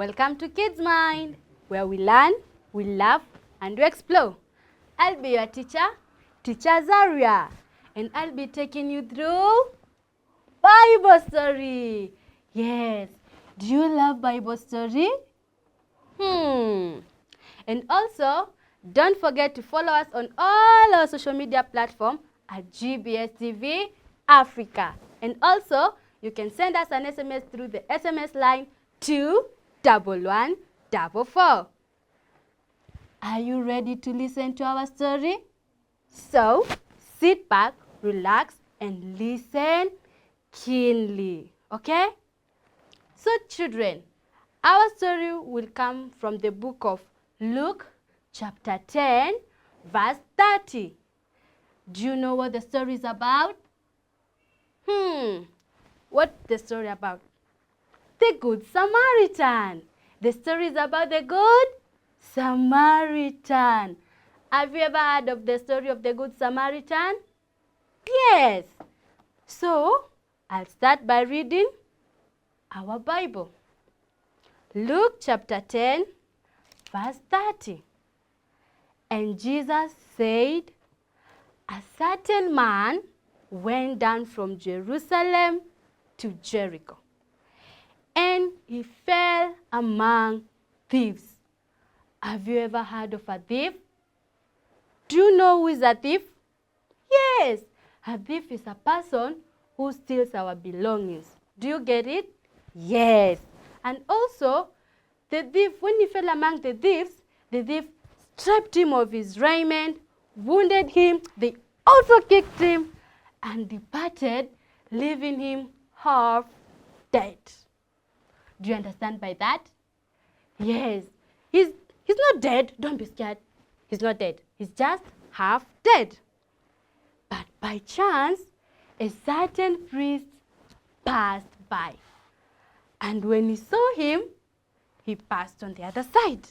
Welcome to Kids Mind, where we learn, we laugh, and we explore. I'll be your teacher, Teacher Zaria, and I'll be taking you through Bible story. Yes, do you love Bible story? And also, don't forget to follow us on all our social media platforms at GBS TV Africa. And also, you can send us an SMS through the SMS line 21144. Are you ready to listen to our story? So, sit back, relax, and listen keenly. Okay? So, children, our story will come from the book of Luke, chapter 10, verse 30. Do you know what the story is about? What's the story about? The Good Samaritan. The story is about the Good Samaritan. Have you ever heard of the story of the Good Samaritan? Yes. So, I'll start by reading our Bible. Luke chapter 10, verse 30. And Jesus said, a certain man went down from Jerusalem to Jericho, and he fell among thieves. Have you ever heard of a thief? Do you know who is a thief? Yes, a thief is a person who steals our belongings. Do you get it? Yes. And also, the thief, when he fell among the thief stripped him of his raiment, wounded him, they also kicked him, and departed, leaving him half dead. Do you understand by that? Yes. He's not dead. Don't be scared. He's not dead. He's just half dead. But by chance, a certain priest passed by. And when he saw him, he passed on the other side.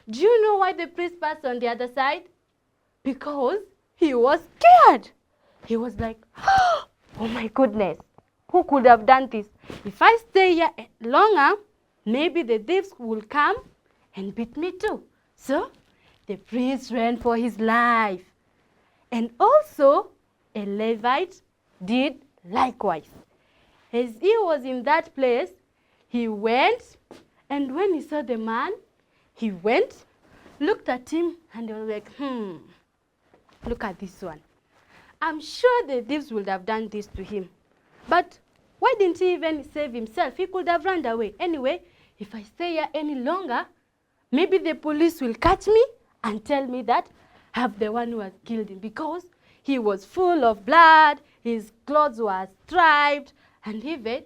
Do you know why the priest passed on the other side? Because he was scared. He was like, oh my goodness, who could have done this? If I stay here longer, maybe the thieves will come and beat me too. So the priest ran for his life. And also a Levite did likewise. As he was in that place, he went, and when he saw the man, he went, looked at him, and he was like, look at this one. I'm sure the thieves would have done this to him. But why didn't he even save himself? He could have run away. Anyway, if I stay here any longer, maybe the police will catch me and tell me that I'm the one who has killed him, because he was full of blood, his clothes were striped, and even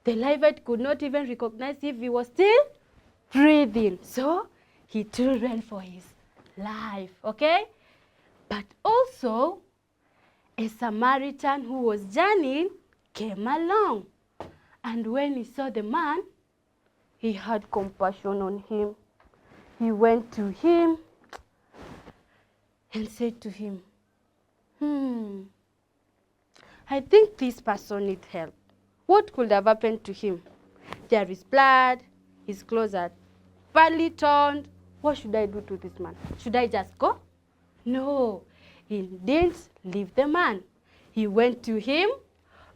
the Levite could not even recognize if he was still breathing. So he too ran for his life, okay? But also, a Samaritan who was journeying came along. And when he saw the man, he had compassion on him. He went to him and said to him, I think this person needs help. What could have happened to him? There is blood, his clothes are badly torn. What should I do to this man? Should I just go? No, he didn't leave the man. He went to him,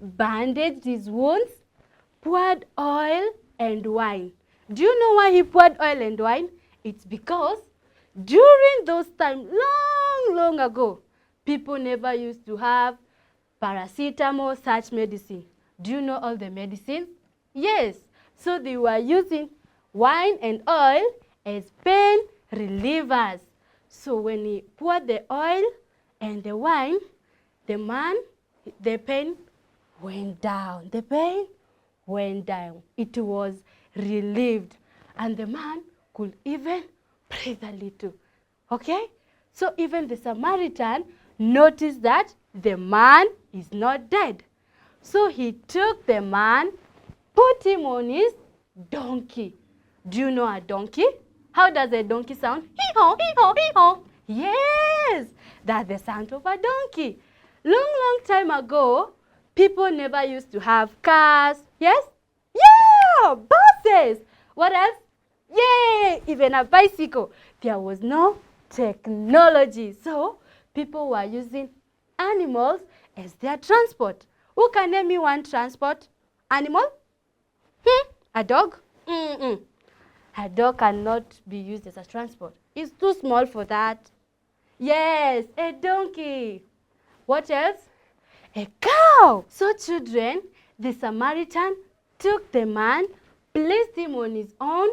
bandaged his wounds, poured oil and wine. Do you know why he poured oil and wine? It's because during those times, long ago, people never used to have paracetamol, such medicine. Do you know all the medicines? Yes. So they were using wine and oil as pain relievers. So when he poured the oil and the wine, the pain went down. The pain went down. It was relieved. And the man could even breathe a little. Okay? So even the Samaritan noticed that the man is not dead. So he took the man, put him on his donkey. Do you know a donkey? How does a donkey sound? Hee-haw, hee-haw, hee-haw. Yes, that's the sound of a donkey. Long time ago, people never used to have cars. Yes? Yeah, buses. What else? Yay! Even a bicycle. There was no technology. So people were using animals as their transport. Who can name me one transport animal? A dog? A dog cannot be used as a transport. It's too small for that. Yes, a donkey. What else? A cow. So children, the Samaritan took the man, placed him on his own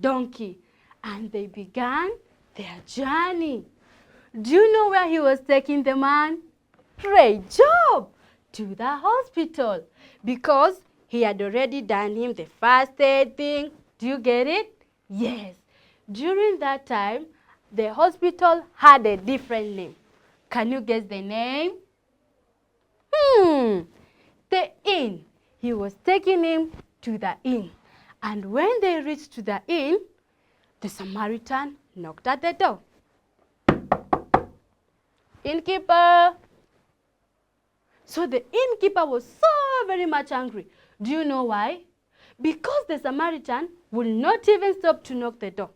donkey, and they began their journey. Do you know where he was taking the man? Great job! To the hospital, because he had already done him the first aid thing. Do you get it? Yes. During that time, the hospital had a different name. Can you guess the name? The inn. He was taking him to the inn. And when they reached to the inn, the Samaritan knocked at the door. Innkeeper. So the innkeeper was so very much angry. Do you know why? Because the Samaritan would not even stop to knock the door.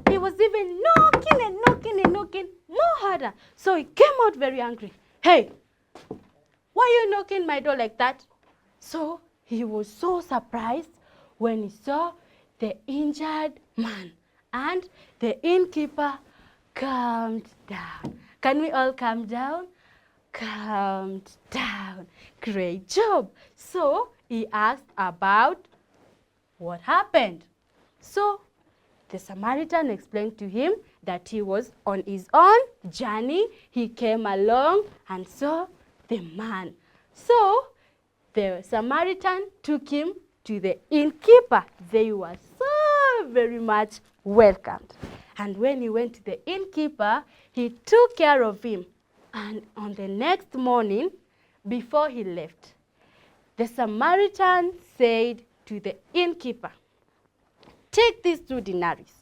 He was even knocking and knocking and knocking more harder. So he came out very angry. Hey, why are you knocking my door like that? So he was so surprised when he saw the injured man. And the innkeeper calmed down. Can we all calm down? Calmed down. Great job. So he asked about what happened. So the Samaritan explained to him that he was on his own journey. He came along and saw the man. So the Samaritan took him to the innkeeper. They were so very much welcomed. And when he went to the innkeeper, he took care of him. And on the next morning, before he left, the Samaritan said to the innkeeper, take these 2 denaries.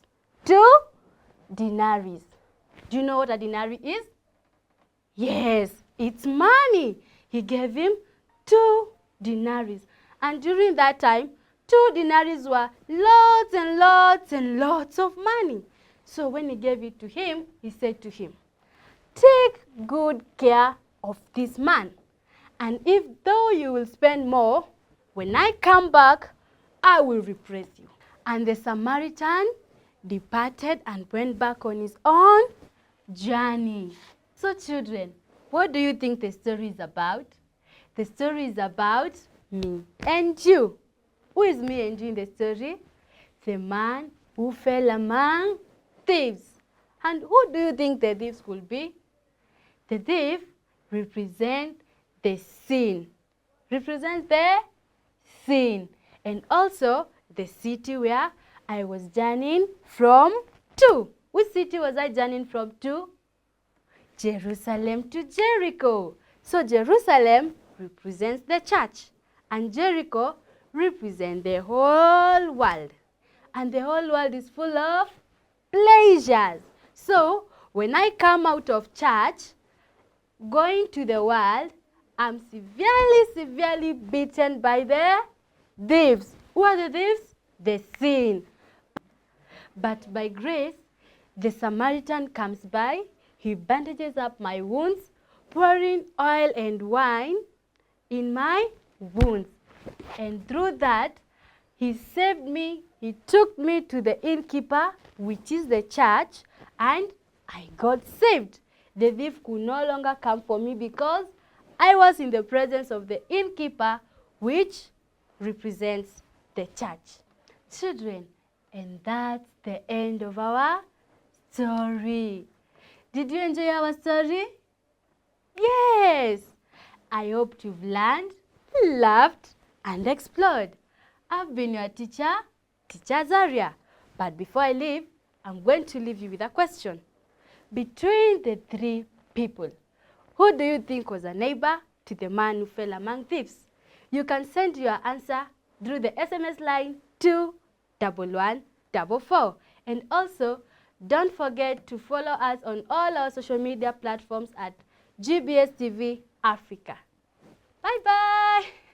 2 denaries. Do you know what a denary is? Yes, it's money. He gave him 2 denaries. And during that time, 2 denaries were lots and lots and lots of money. So when he gave it to him, he said to him, take good care of this man. And if though you will spend more, when I come back, I will replace you. And the Samaritan departed and went back on his own journey. So children, what do you think the story is about? The story is about me and you. Who is me and you in the story? The man who fell among thieves. And who do you think the thieves could be? The thief represents the sin. Represents the sin. And also the city where I was journeying from to. Which city was I journeying from to? Jerusalem to Jericho. So Jerusalem represents the church. And Jericho represents the whole world. And the whole world is full of pleasures. So when I come out of church, going to the world, I'm severely beaten by the thieves. Who are the thieves? The sin. But by grace, the Samaritan comes by. He bandages up my wounds, pouring oil and wine in my wounds. And through that, he saved me. He took me to the innkeeper, which is the church, and I got saved. The thief could no longer come for me because I was in the presence of the innkeeper, which represents the church. Children, and that's the end of our story. Did you enjoy our story? Yes. I hope you've learned, laughed, and explored. I've been your teacher, Teacher Zaria. But before I leave, I'm going to leave you with a question. Between the 3 people, who do you think was a neighbor to the man who fell among thieves? You can send your answer through the SMS line to 1144. And also, don't forget to follow us on all our social media platforms at GBS TV Africa. Bye-bye.